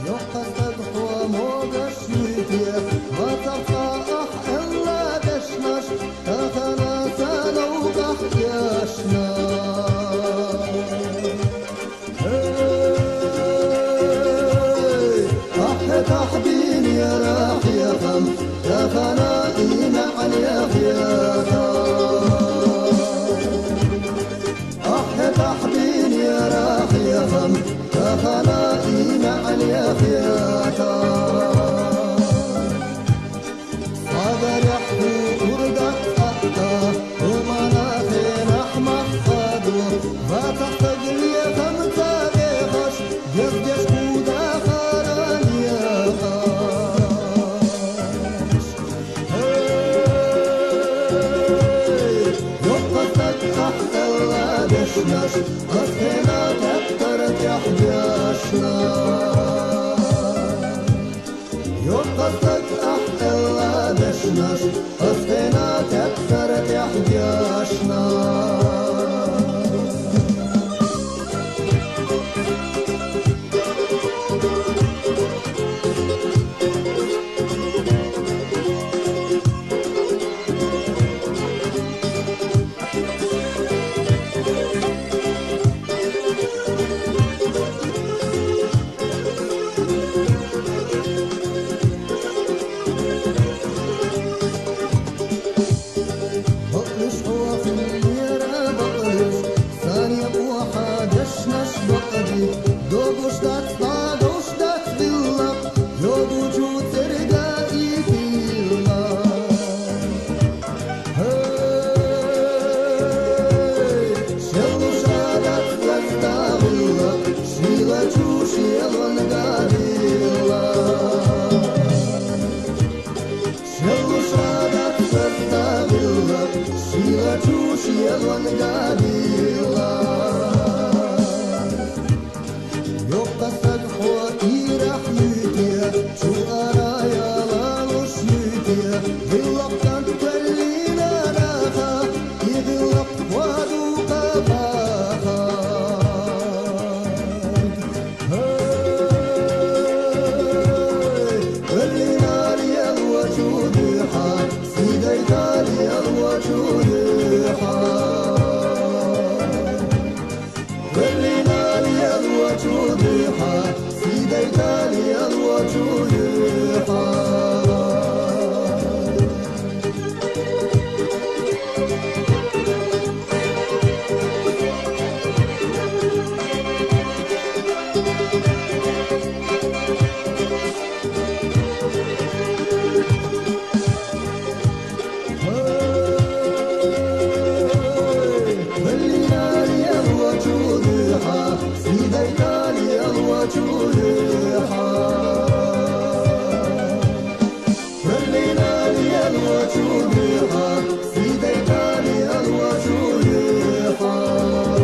يقصد وموجش يديه ما تفاح إلا دشنش تخنا سنوقح يشنا تحبين يا راح يا خم تخنا إينا على خياطا تحبين يا راح يا خم تخنا إينا على خياطا صدر يحكو ورقة أقطع ومنا خين أحمق خادو فتحتق لي خم تابيخش يفجش كودا خاران يا خاش يقصدك تحت الغادشناش أسخنا تكترت يحجاشنا يقصدك تحت الغادشناش أسخنا تكترت يحجاشنا بقلش هو في الليرة بقلش ثانية وحاجشناش بقدي دوبوش دات صادوش دات بالله يوبوجو ترقائي في الله شلو شادات لفتا بالله شيلة جوشي الغنقادي الله شلو شادات لفتا بالله شيلة جوشي الغنقادي الله يقصد حوائي رحمتي شو أرايا لالوش يتي بالله كانت كلينا ناخا يدلق وادوك باخا كلينا لي الوجود حال سيديتا لي الوجود حال كلينا لي الوجود حال سيديتا لي الوجود حال كلينا لي الوجود حال سيديتا لي الوجود حال كلينا لي الوجود حال سيديتا لي الوجود حال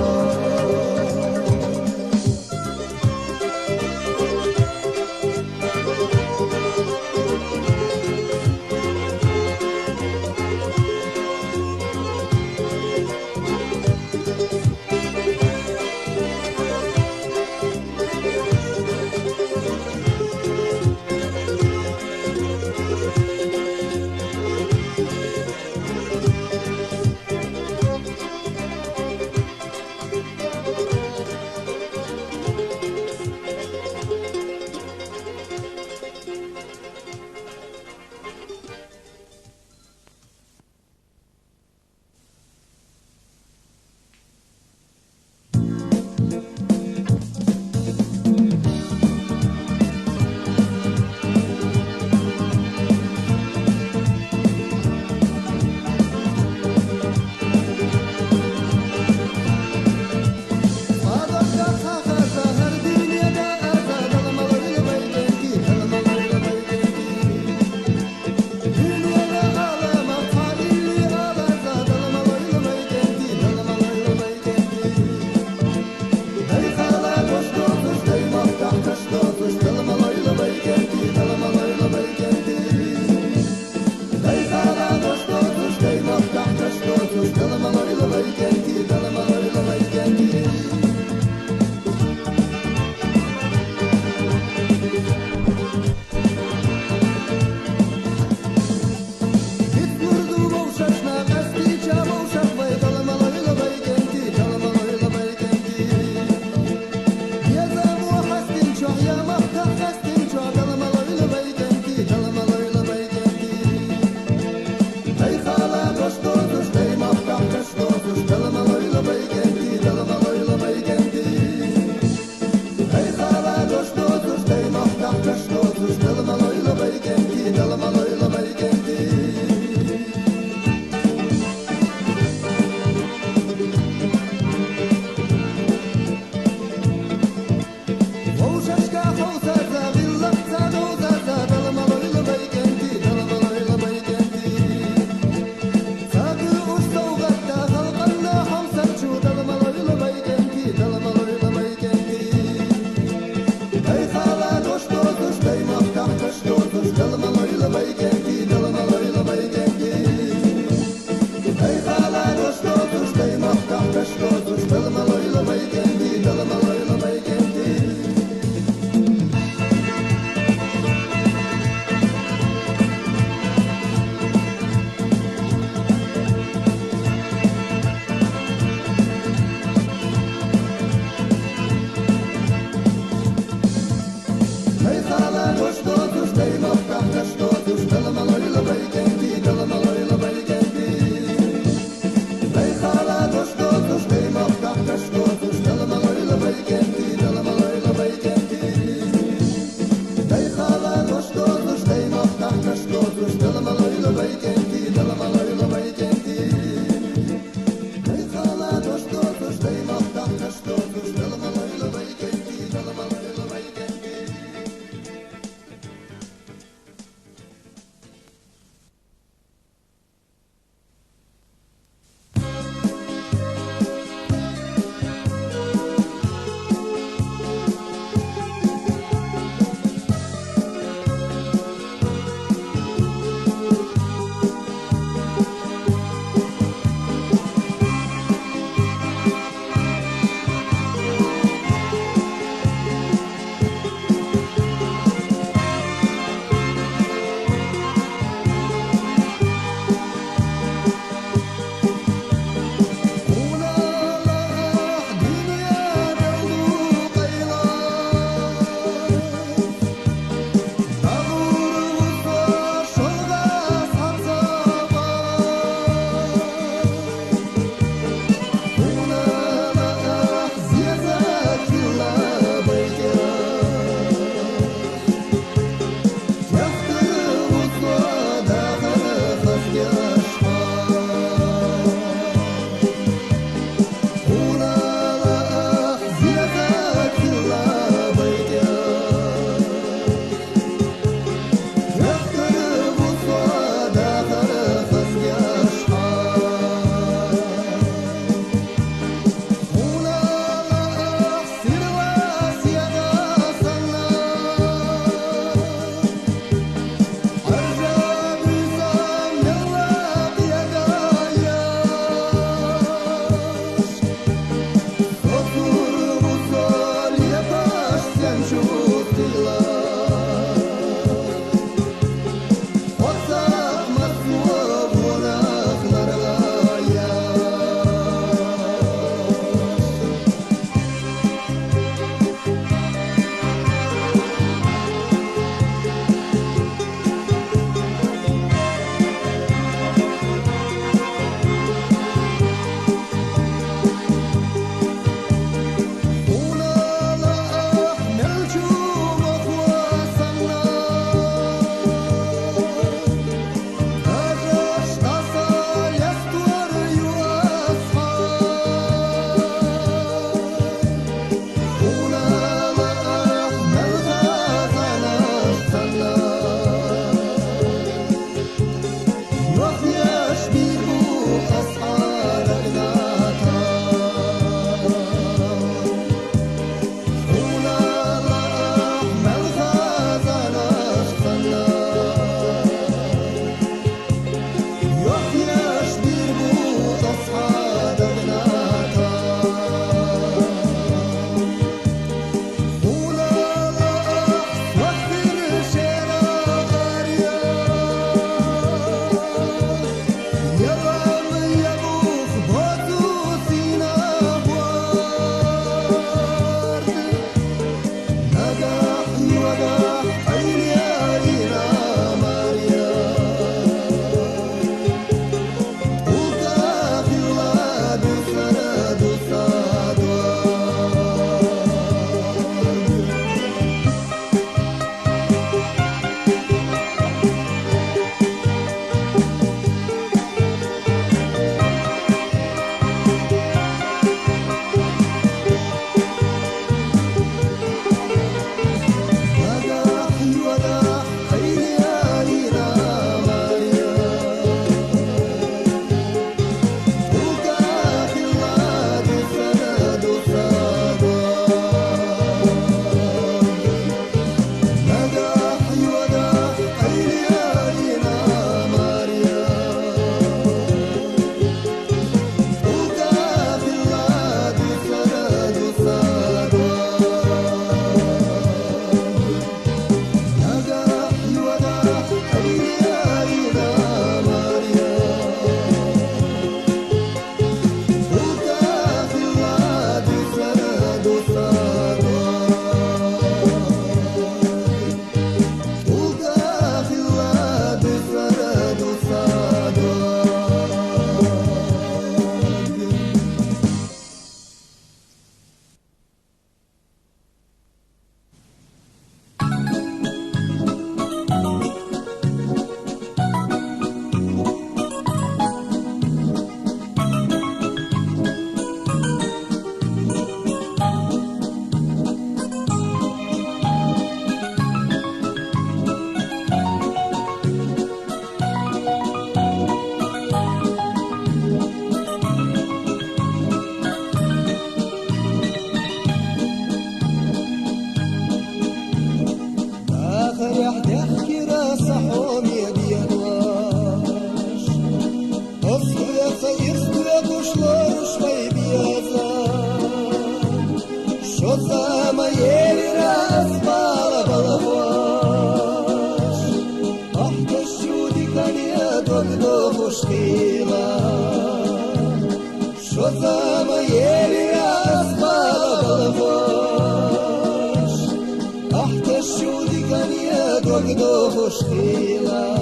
عودي كان يد وقدو خشخيلا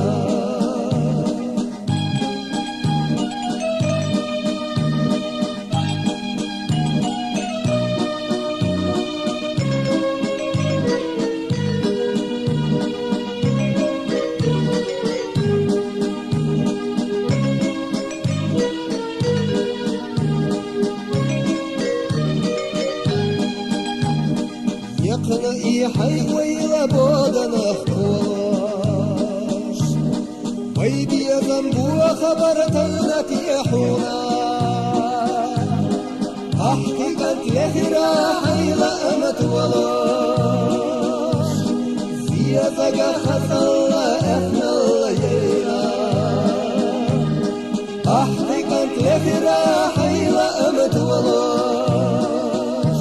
يقنئي حي ويلا بودن اخوش ويبي ذنبو خبرتنك يا حونا احكي قد لهرا حيلا امت ولوش زيادك خطل احنا الليلة احكي قد لهرا حيلا امت ولوش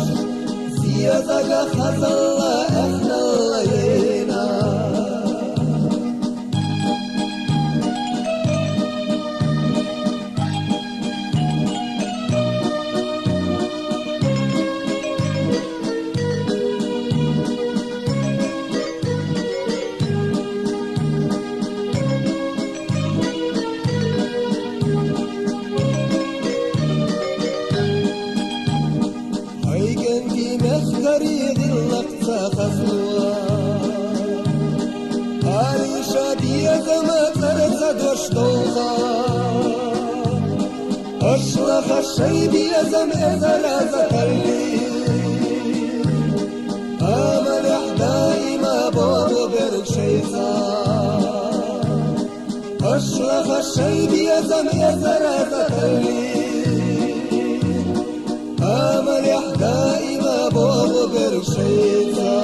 زيادك خطل احنا الليلة قريب اللقطة خصوة هاري شادية ما ترزد وشتوخا أشلخ الشيب يزم إذا رازك الليل أمل إحدائي ما بابو برشيزا أشلخ الشيب يزم إذا رازك الليل أمل إحدائي بابو برشيزا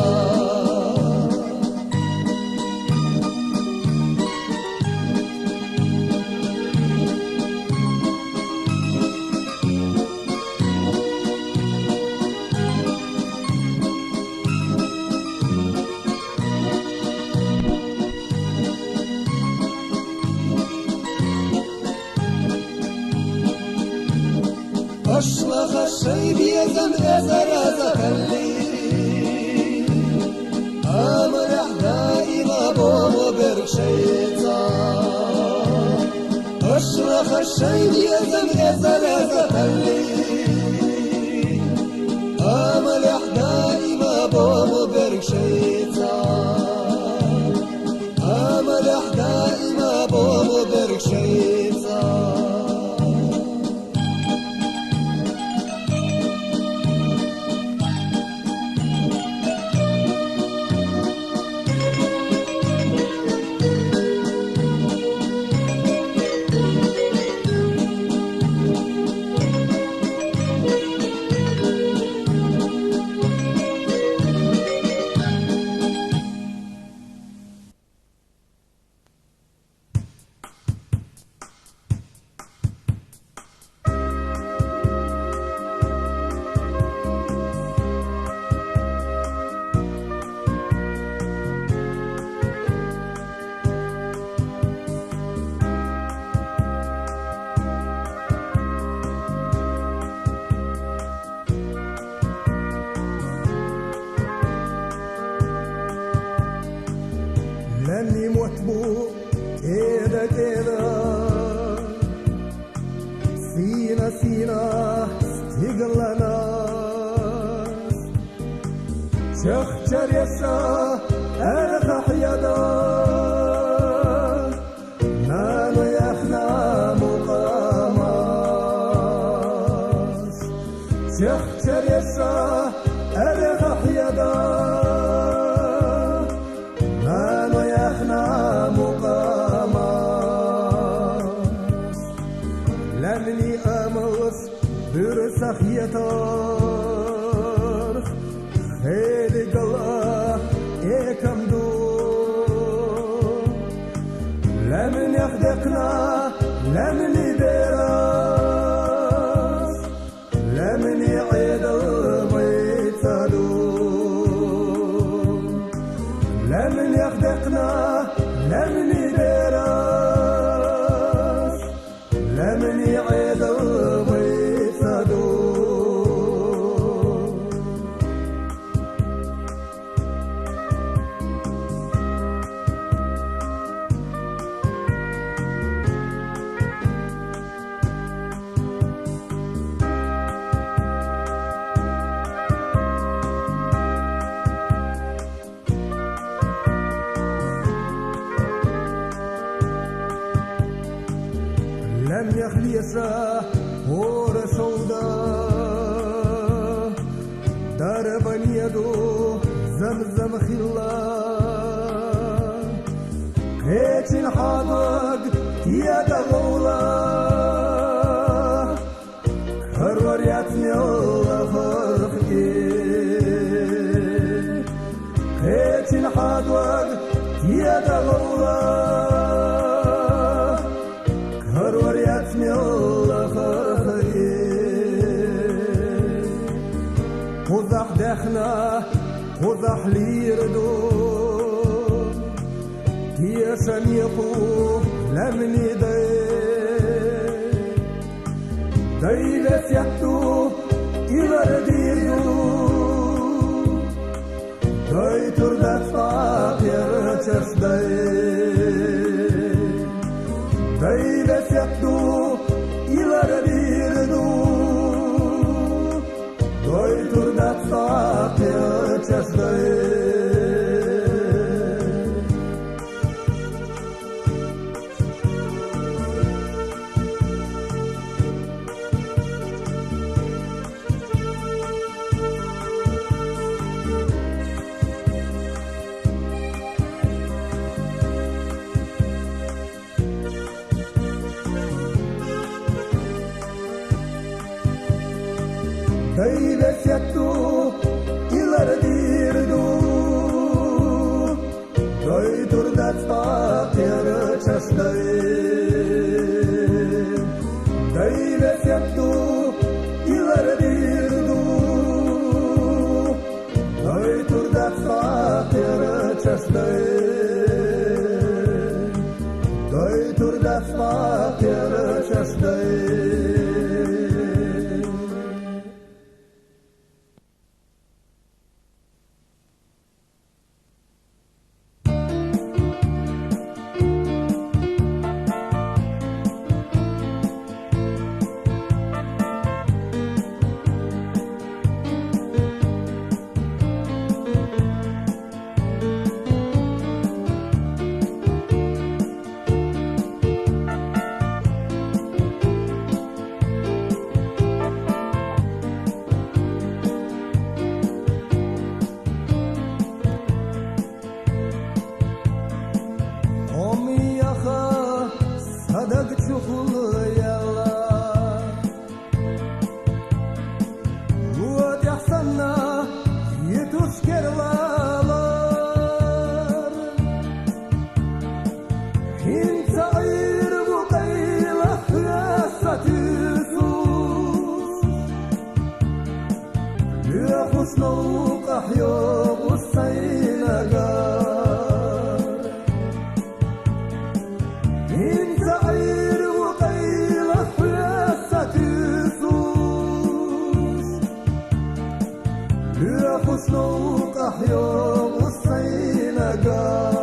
أشلخ الشيب يزم إذا رازك الليل أمر إحدائي بابو برشيزا أشلخ الشيب يزم إذا رازك الليل أمر إحدائي بابو برشيزا أمر إحدائي بابو برشيزا لاني متبوع كده كده سينا سينا استقلنا شخشر يسا أرخح يدا نانو يخنا مقاماس شخشر يسا أرخح يدا مقاماس لاني اموس برسخ يطار خيلي قلاه ايكم دو لمن يخدقنا لمن يدراس لمن يعيد الميت لمن يخدقنا لمن يدراس لمن يعيد الميت لم يخليش ورسودا دربن يدو زمزم خلا كيتن حاضق يد غولا خرور يتني الله خرقي كيتن حاضق يد غولا خرور يتني الله خرقي قضح دخنا قضح ليردو تيشن يقوم لمني داي بس يكتو يبرديدو داي تردت فاقير چش داي بس يكتو يبرديدو داي تردت فاقير چش Dai vesiattu ilardirdu Dai turdat faqir chashdai Dai vesiattu ilardirdu Dai turdat faqir chashdai Dai turdat faqir chashdai نوق أحيوب السينغار انت عير وقيلة فلسة سوس لأخش نوق أحيوب السينغار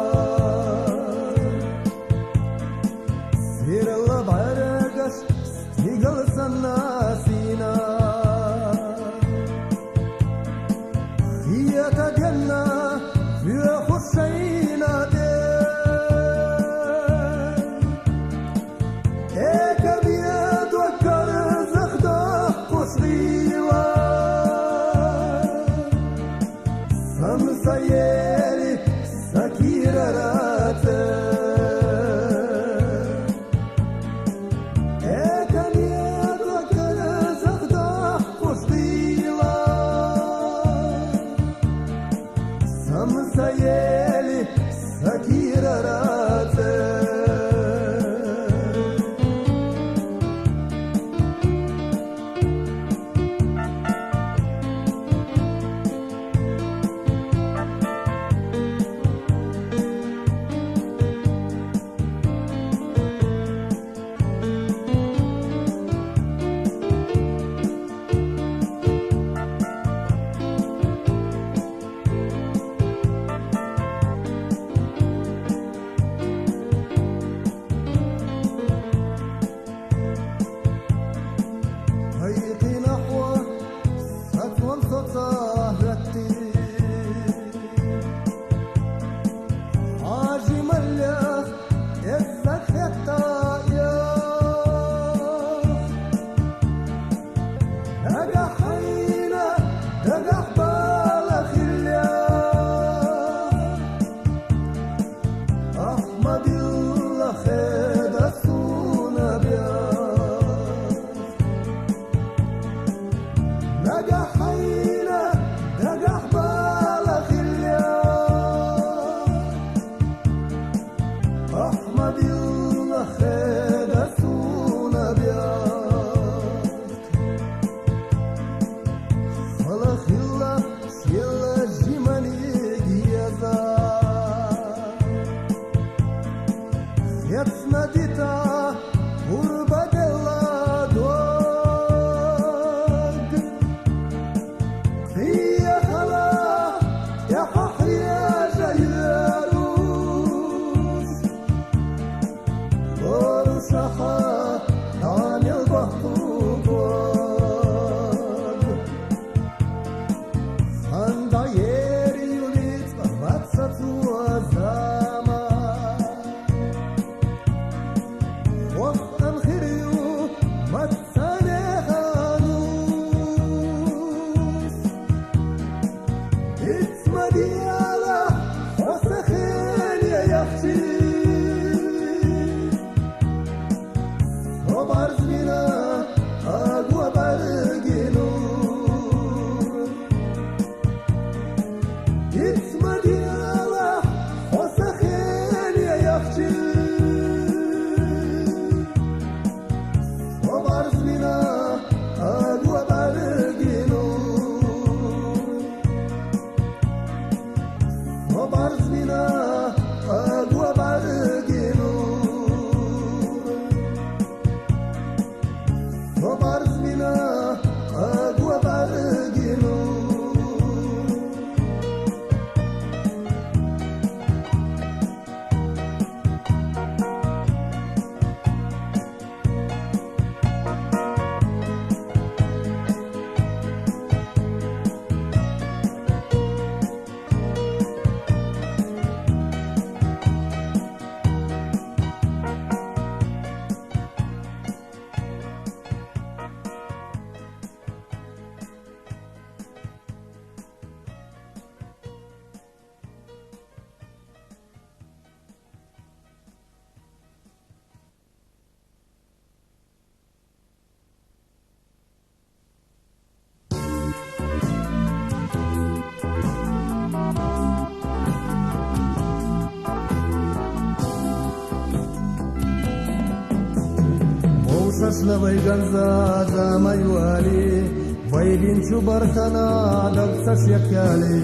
سير الله بعرقش ستيقل سناسينا يتجنى في خشينا ايك بيد وكر زخده قصريوة سمسيري سكي سشلبي جنزا زما يوالي بيدين شو برتنا دقسش يكالي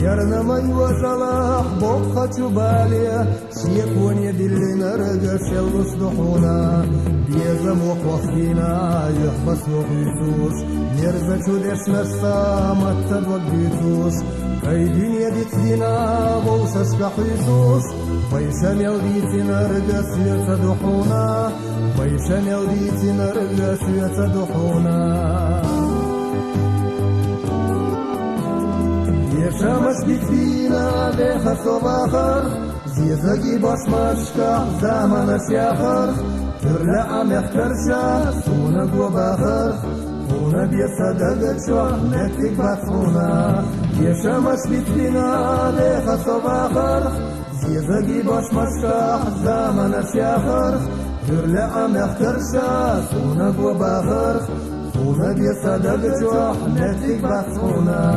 يرنا ما يوصلح بوخة بالي شيك وني دلي نرقش يلصدحونا بيزم وقوخينا يحبس وقيسوس نرزا شو ديش نشتا متد وقبيتوس اي دنيا دي تدينا بوسش كحيسوس بيشان يوديتي نرقش يتدحونا بيشان يوديتي نرقش يتدحونا يشامش بيتفينا ليخا صباخر زيزاقي باش مشكح زمانش ياخر ترلا عم يخترشا سونك وباخر فونا بيصدق شوح نتك باتفونا يشامش بيتفينا ليخا صباخر زيزاقي باش مشكح زمانش ياخر ترلا عم يخترشا سونك وباخر فونا بيصدق شوح نتك باتفونا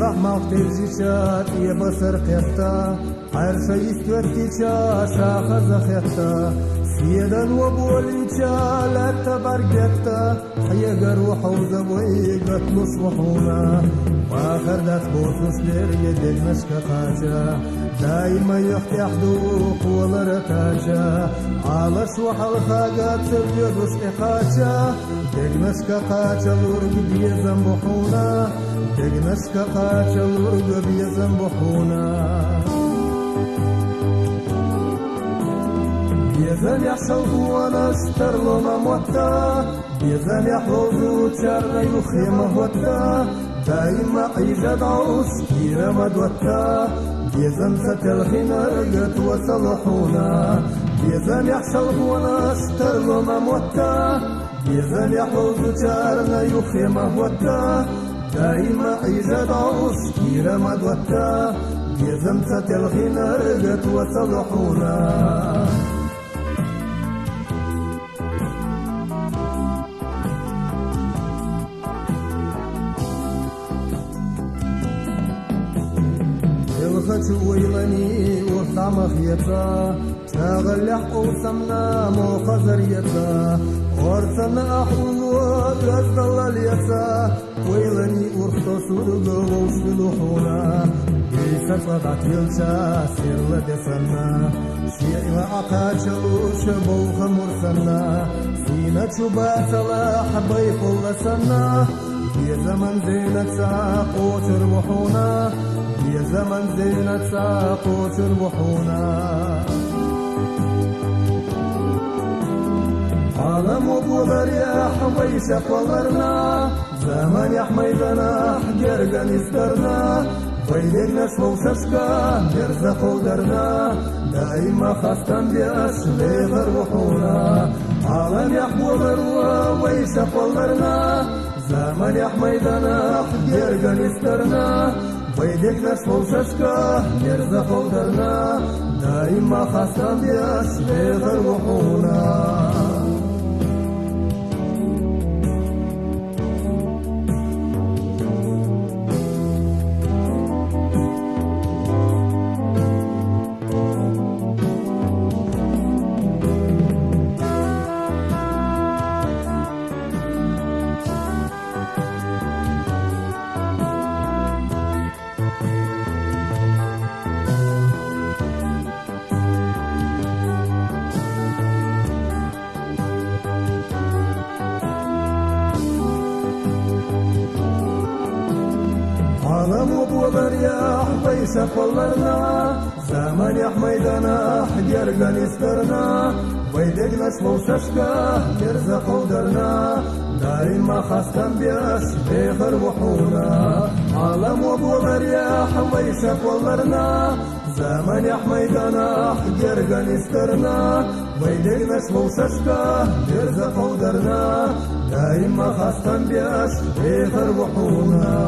رحمة وترجيشات يبصر قيتا عرشة يستوتيشا شاخز خيتا سيدا وبوليشا لا تبرقتا حيقا روح وزبوي قتلوش وحونا واخر دات بوتوش لير يدل مشكا قاجا دايما يحتي حدوق ولرتاجا عالش وحل خاقات سبيدوش إقاجا دل مشكا قاجا لورق بيزن بحونا دقنش كقاچ الورق بيزن بحونا بيزن يحصل وانا اشترلو مموتا بيزن يحوزو تشارنا يخيمه وتا دايما عيجد عوس كيرا مدوتا بيزن ستلخين رقت وصلحونا بيزن يحصل وانا اشترلو مموتا بيزن يحوزو تشارنا يخيمه وتا دايما عيجد عوس كيرا مدوتا بيزن ستلخين رقت وصلحونا الخشو ويلني وصام خيطا شاغل يحقو سمنا مو خزريتا ورسنا أحوزو قصد الله اليسا ويلني ورخصو سرقو وشلوحونا بيسا صدعت يلشا سير لدسنا شيء ما أقاتلوش بوخ مرسنا سينا شبا سلاح بيق الله سنا يا زمن زينة ساقو تربحونا يا زمن زينة ساقو تربحونا عالم وبودر يا حويش قولرنا زمن يا حميدنا حجرقن يسترنا ويدك نشفو سشكا نرزق ودرنا دايما خاستن بياش ليغر وحونا عالم يا حبودر ويش قولرنا زمن يا حميدنا حجرقن يسترنا ويدك نشفو سشكا نرزق ودرنا دايما خاستن بياش ليغر وحونا عالم وبودر يا حبيش قولرنا زمن يا حميدنا حجرقن يسترنا ويدك نشفو سشكا نرزق ودرنا دايما خاستن بياش بيخر وحونا عالم وبودر يا حبيش قولرنا زمن يا حميدنا حجرقن يسترنا ويدك نشفو سشكا نرزق ودرنا دايما خاستن بياش بيخر وحونا